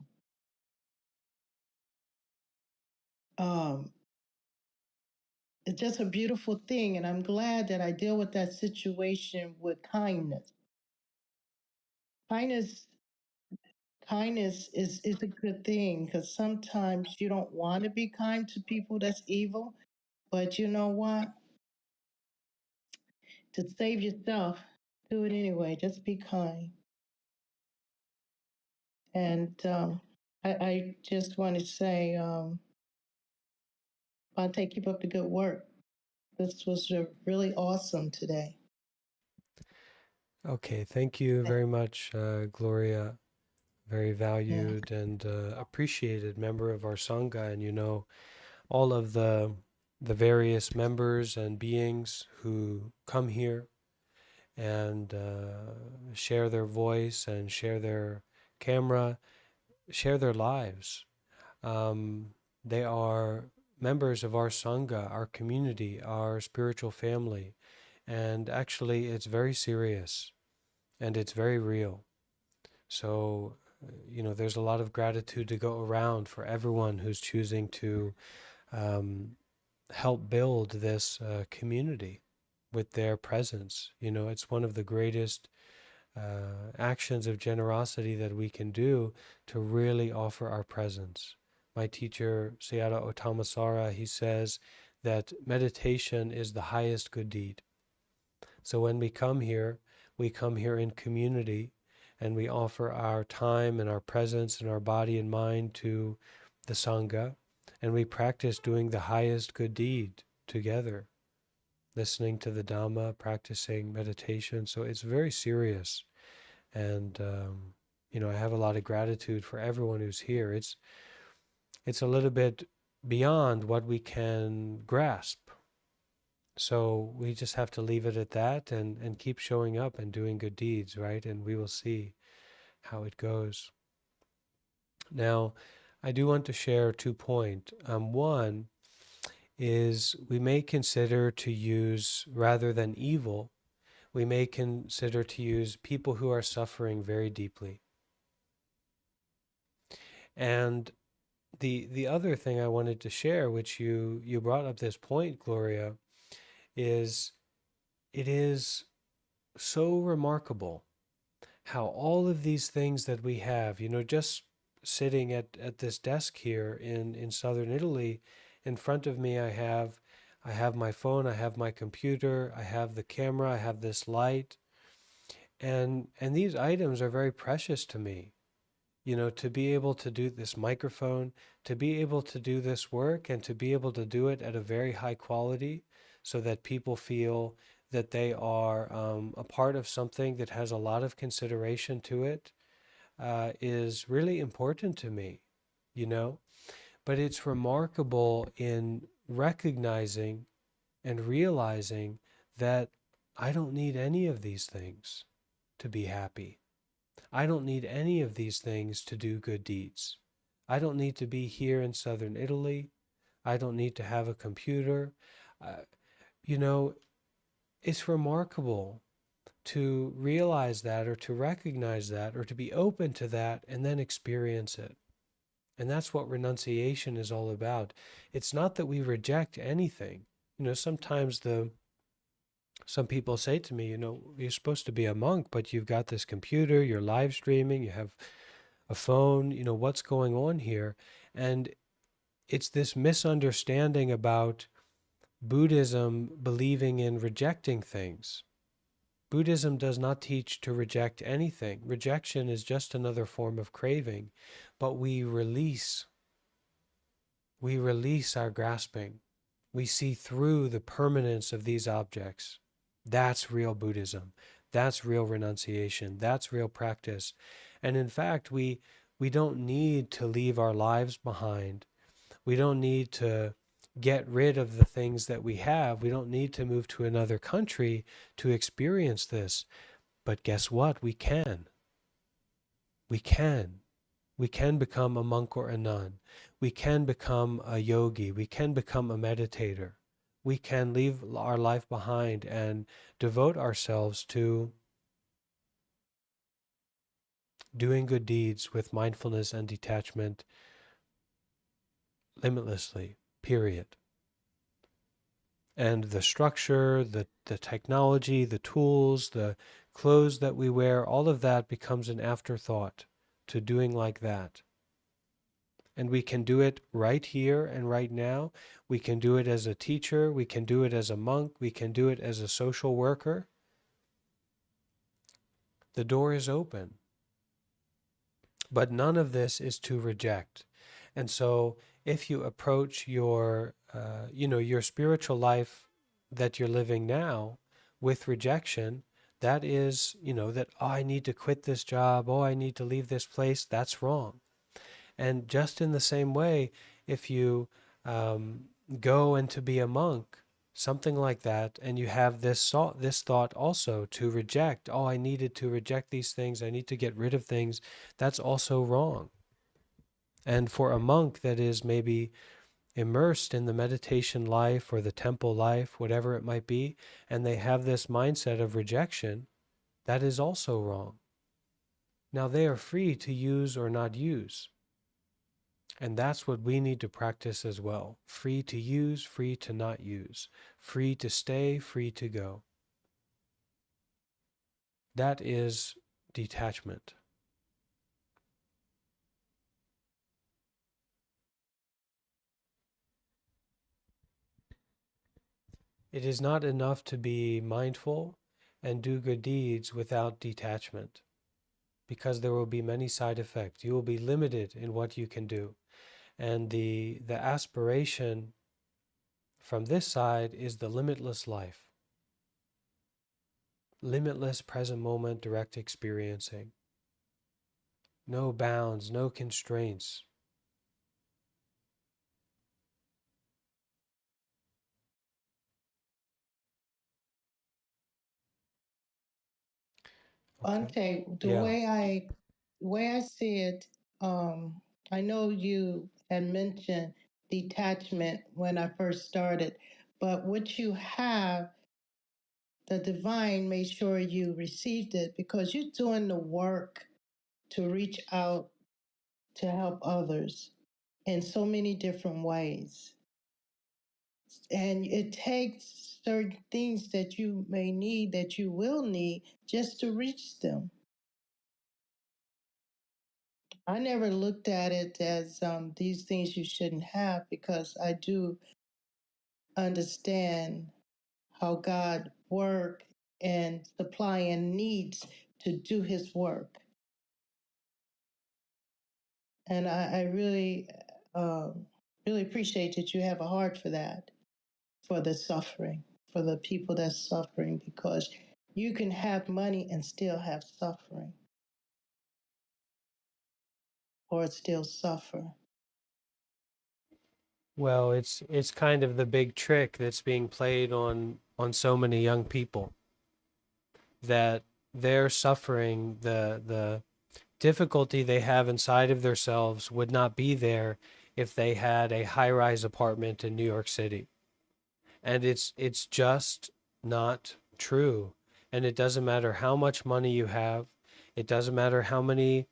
It's just a beautiful thing, and I'm glad that I deal with that situation with kindness. Kindness, kindness is a good thing, because sometimes you don't want to be kind to people that's evil, but you know what? To save yourself, do it anyway. Just be kind. And I just want to say, Bhante, keep up the good work. This was really awesome today. Okay, thank you very much, Gloria. Very valued and appreciated member of our Sangha. And you know, all of the various members and beings who come here and share their voice and share their camera, share their lives. They are members of our Sangha, our community, our spiritual family. And actually, it's very serious and it's very real. So, you know, there's a lot of gratitude to go around for everyone who's choosing to help build this community with their presence. You know, it's one of the greatest actions of generosity that we can do, to really offer our presence. My teacher, Sayadaw U Thammasara, he says that meditation is the highest good deed. So when we come here in community, and we offer our time and our presence and our body and mind to the Sangha, and we practice doing the highest good deed together, listening to the Dhamma, practicing meditation. So it's very serious. And, you know, I have a lot of gratitude for everyone who's here. It's a little bit beyond what we can grasp. So we just have to leave it at that and keep showing up and doing good deeds, right? And we will see how it goes. Now, I do want to share 2 points. One is, we may consider to use, rather than evil, we may consider to use people who are suffering very deeply. And the other thing I wanted to share, which you brought up this point, Gloria, is it is so remarkable how all of these things that we have, you know, just sitting at this desk here in southern Italy, in front of me I have my phone, I have my computer, I have the camera, I have this light, and these items are very precious to me. You know, to be able to do this microphone, to be able to do this work, and to be able to do it at a very high quality, so that people feel that they are a part of something that has a lot of consideration to it, is really important to me, you know. But it's remarkable in recognizing and realizing that I don't need any of these things to be happy. I don't need any of these things to do good deeds. I don't need to be here in southern Italy. I don't need to have a computer. You know, it's remarkable to realize that, or to recognize that, or to be open to that, and then experience it. And that's what renunciation is all about. It's not that we reject anything. You know, sometimes some people say to me, you know, you're supposed to be a monk, but you've got this computer, you're live streaming, you have a phone, you know, what's going on here? And it's this misunderstanding about Buddhism believing in rejecting things. Buddhism does not teach to reject anything. Rejection is just another form of craving, but we release our grasping. We see through the permanence of these objects. That's real Buddhism. That's real renunciation. That's real practice. And in fact, we don't need to leave our lives behind. We don't need to get rid of the things that we have. We don't need to move to another country to experience this. But guess what? We can. We can. We can become a monk or a nun. We can become a yogi. We can become a meditator. We can leave our life behind and devote ourselves to doing good deeds with mindfulness and detachment limitlessly, period. And the structure, the technology, the tools, the clothes that we wear, all of that becomes an afterthought to doing like that. And we can do it right here and right now. We can do it as a teacher. We can do it as a monk. We can do it as a social worker. The door is open. But none of this is to reject. And so if you approach your, your spiritual life that you're living now with rejection, that is, that, oh, I need to quit this job. Oh, I need to leave this place. That's wrong. And just in the same way, if you go and to be a monk, something like that, and you have this thought also to reject, oh, I needed to reject these things, I need to get rid of things, that's also wrong. And for a monk that is maybe immersed in the meditation life or the temple life, whatever it might be, and they have this mindset of rejection, that is also wrong. Now they are free to use or not use. And that's what we need to practice as well. Free to use, free to not use. Free to stay, free to go. That is detachment. It is not enough to be mindful and do good deeds without detachment, because there will be many side effects. You will be limited in what you can do. And the aspiration from this side is the limitless life. Limitless present moment direct experiencing. No bounds, no constraints. Okay. Bhante, the Yeah. way I see it, I know you had mentioned detachment when I first started, but what you have, the divine made sure you received it because you're doing the work to reach out to help others in so many different ways. And it takes certain things that you may need, that you will need, just to reach them. I never looked at it as these things you shouldn't have, because I do understand how God works and supplying needs to do his work. And I really, really appreciate that you have a heart for that, for the suffering, for the people that's suffering, because you can have money and still have suffering, or still suffer. Well, it's kind of the big trick that's being played on so many young people, that their suffering, the difficulty they have inside of themselves would not be there if they had a high-rise apartment in New York City. And it's just not true. And it doesn't matter how much money you have. It doesn't matter how many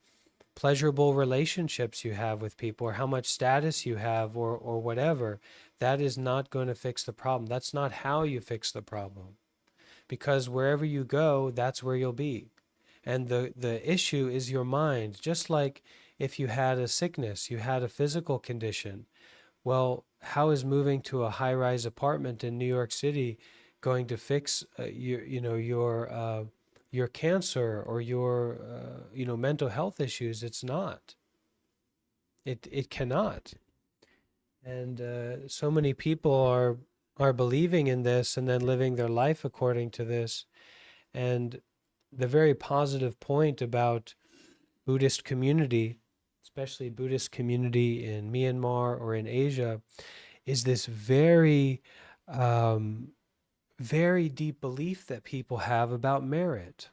pleasurable relationships you have with people or how much status you have or whatever. That is not going to fix the problem. That's not how you fix the problem. Because wherever you go, that's where you'll be. And the issue is your mind. Just like if you had a sickness, you had a physical condition. Well, how is moving to a high-rise apartment in New York City going to fix your cancer or your mental health issues? It's not. It cannot. And so many people are believing in this and then living their life according to this. And the very positive point about Buddhist community, especially Buddhist community in Myanmar or in Asia, is this very, very deep belief that people have about merit.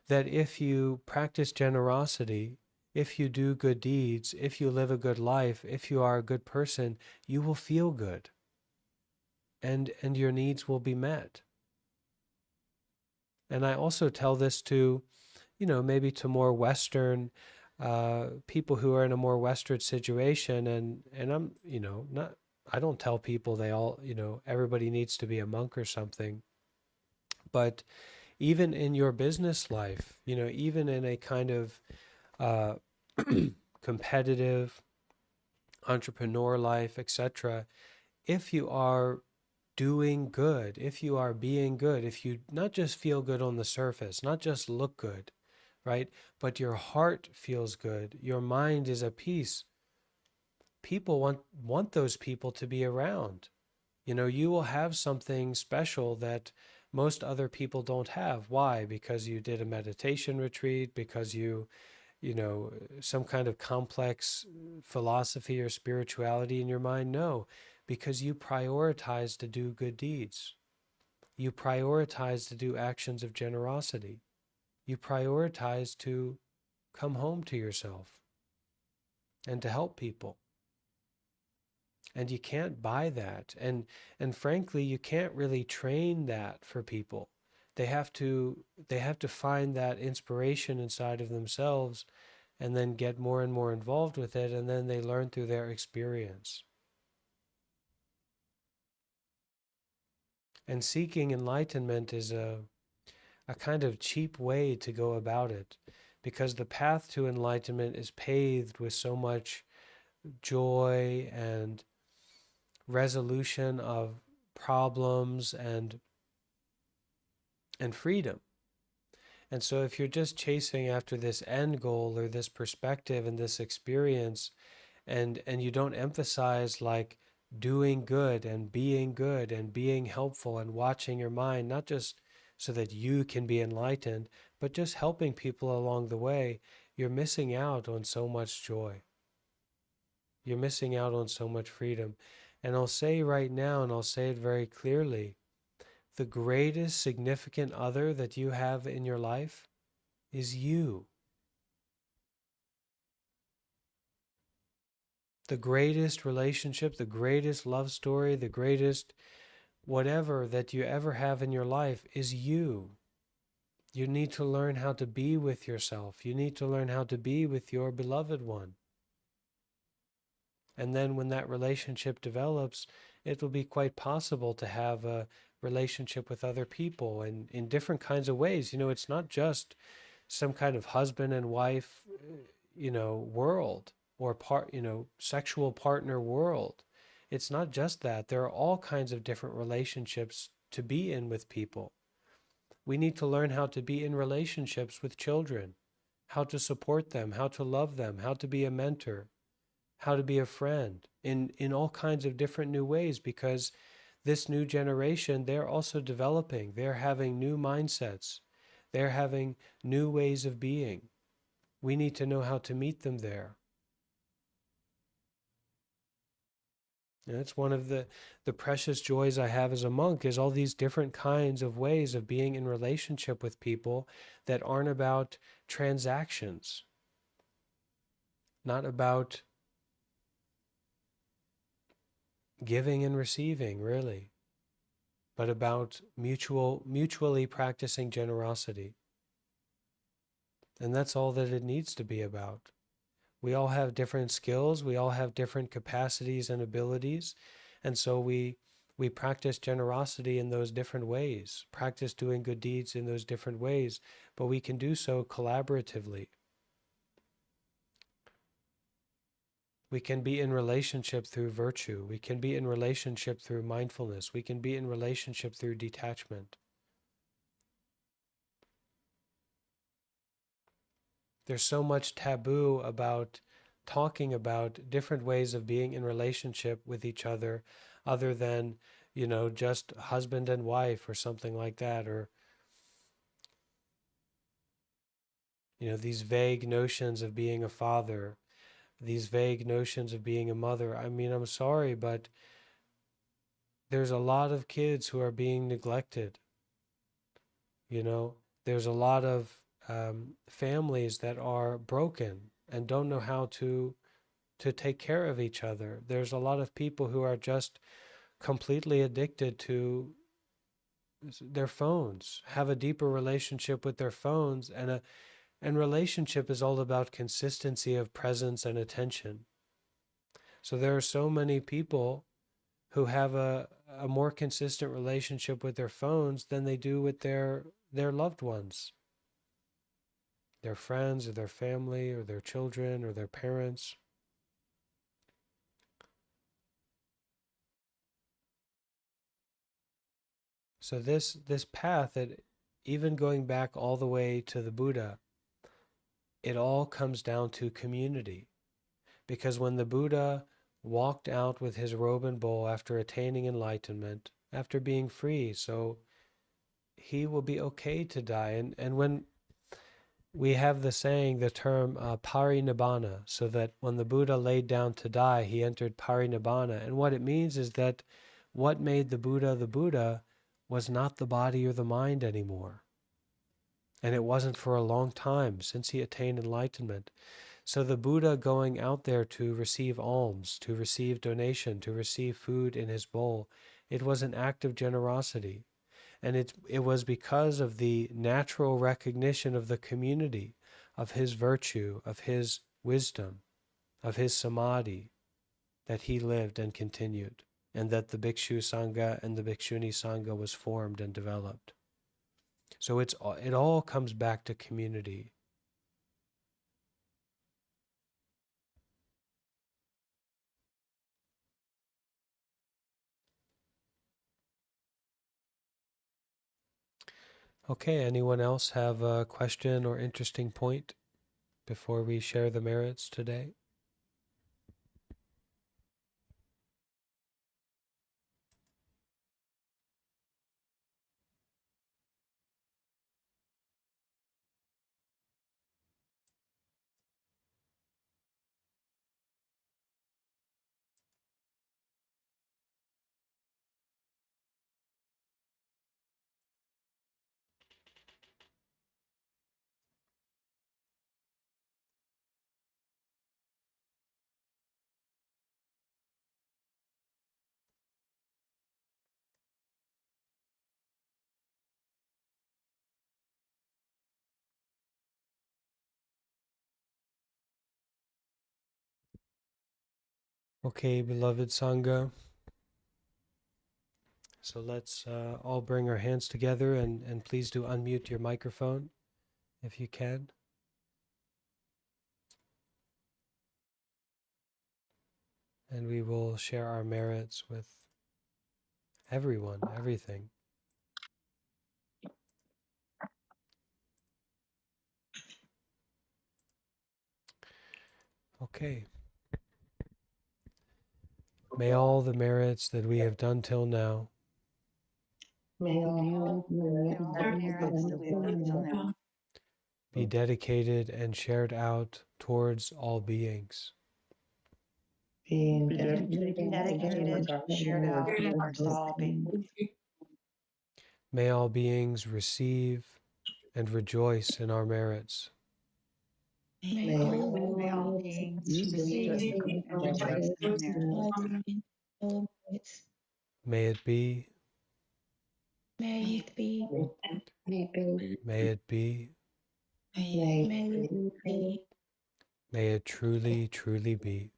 That if you practice generosity, if you do good deeds, if you live a good life, if you are a good person, you will feel good. And your needs will be met. And I also tell this to, maybe to more Western people who are in a more Western situation. And I'm, not, I don't tell people they all, everybody needs to be a monk or something. But even in your business life, even in a kind of competitive entrepreneur life, etc., if you are doing good, if you are being good, if you not just feel good on the surface, not just look good, right, but your heart feels good, your mind is at peace, people want those people to be around. You will have something special that most other people don't have. Why? Because you did a meditation retreat, because you some kind of complex philosophy or spirituality in your mind? No, because you prioritize to do good deeds. You prioritize to do actions of generosity. You prioritize to come home to yourself and to help people. And you can't buy that. And frankly, you can't really train that for people. They have to find that inspiration inside of themselves and then get more and more involved with it, and then they learn through their experience. And seeking enlightenment is a kind of cheap way to go about it, because the path to enlightenment is paved with so much joy and resolution of problems and freedom. And so if you're just chasing after this end goal or this perspective and this experience, and you don't emphasize like doing good and being helpful and watching your mind, not just so that you can be enlightened, but just helping people along the way, you're missing out on so much joy. You're missing out on so much freedom. And I'll say right now, and I'll say it very clearly, the greatest significant other that you have in your life is you. The greatest relationship, the greatest love story, the greatest whatever that you ever have in your life is you. You need to learn how to be with yourself. You need to learn how to be with your beloved one. And then when that relationship develops, it will be quite possible to have a relationship with other people and in different kinds of ways. It's not just some kind of husband and wife, world or sexual partner world. It's not just that. There are all kinds of different relationships to be in with people. We need to learn how to be in relationships with children, how to support them, how to love them, how to be a mentor, how to be a friend in all kinds of different new ways, because this new generation, they're also developing. They're having new mindsets. They're having new ways of being. We need to know how to meet them there. And it's one of the precious joys I have as a monk is all these different kinds of ways of being in relationship with people that aren't about transactions, not about giving and receiving, really, but about mutually practicing generosity. And that's all that it needs to be about. We all have different skills, we all have different capacities and abilities, and so we practice generosity in those different ways, practice doing good deeds in those different ways, but we can do so collaboratively. We can be in relationship through virtue. We can be in relationship through mindfulness. We can be in relationship through detachment. There's so much taboo about talking about different ways of being in relationship with each other than, just husband and wife or something like that, or, these vague notions of being a father, these vague notions of being a mother. I mean, I'm sorry, but there's a lot of kids who are being neglected. There's a lot of families that are broken and don't know how to take care of each other. There's a lot of people who are just completely addicted to their phones, have a deeper relationship with their phones, and relationship is all about consistency of presence and attention. So there are so many people who have a more consistent relationship with their phones than they do with their loved ones, their friends or their family or their children or their parents. So this path, that even going back all the way to the Buddha, it all comes down to community. Because when the Buddha walked out with his robe and bowl after attaining enlightenment, after being free, so he will be okay to die. And when we have the saying, the term parinibbana, so that when the Buddha laid down to die, he entered parinibbana. And what it means is that what made the Buddha was not the body or the mind anymore. And it wasn't for a long time since he attained enlightenment. So the Buddha going out there to receive alms, to receive donation, to receive food in his bowl, it was an act of generosity. And it was because of the natural recognition of the community, of his virtue, of his wisdom, of his samadhi, that he lived and continued, and that the Bhikshu Sangha and the Bhikshuni Sangha was formed and developed. So it all comes back to community. Okay, anyone else have a question or interesting point before we share the merits today? Okay, beloved Sangha. So let's all bring our hands together, and please do unmute your microphone if you can. And we will share our merits with everyone, everything. Okay. May all the merits that we have done till now May all be dedicated and shared out towards all beings. being Be dedicated to shared out hearts all being. May all beings receive and rejoice in our merits. May all beings receive and rejoice in their merits. May it be, May it be, may it be, may it be, may it truly, truly be.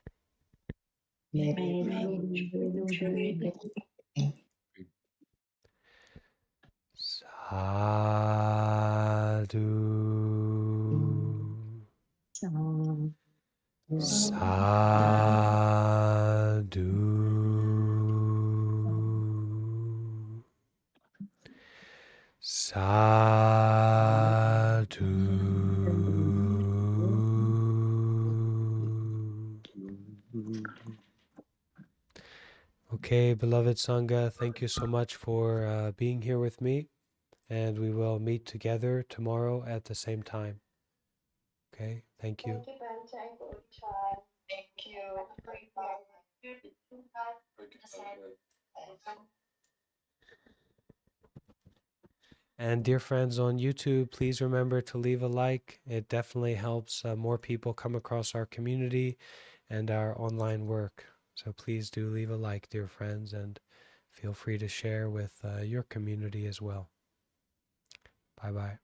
may it truly be. Sadhu. Sadhu. Sadhu. Okay, beloved Sangha, thank you so much for being here with me, and we will meet together tomorrow at the same time. Okay, thank you. Thank you. And dear friends on YouTube, please remember to leave a like. It definitely helps more people come across our community and our online work. So please do leave a like, dear friends, and feel free to share with your community as well. Bye-bye.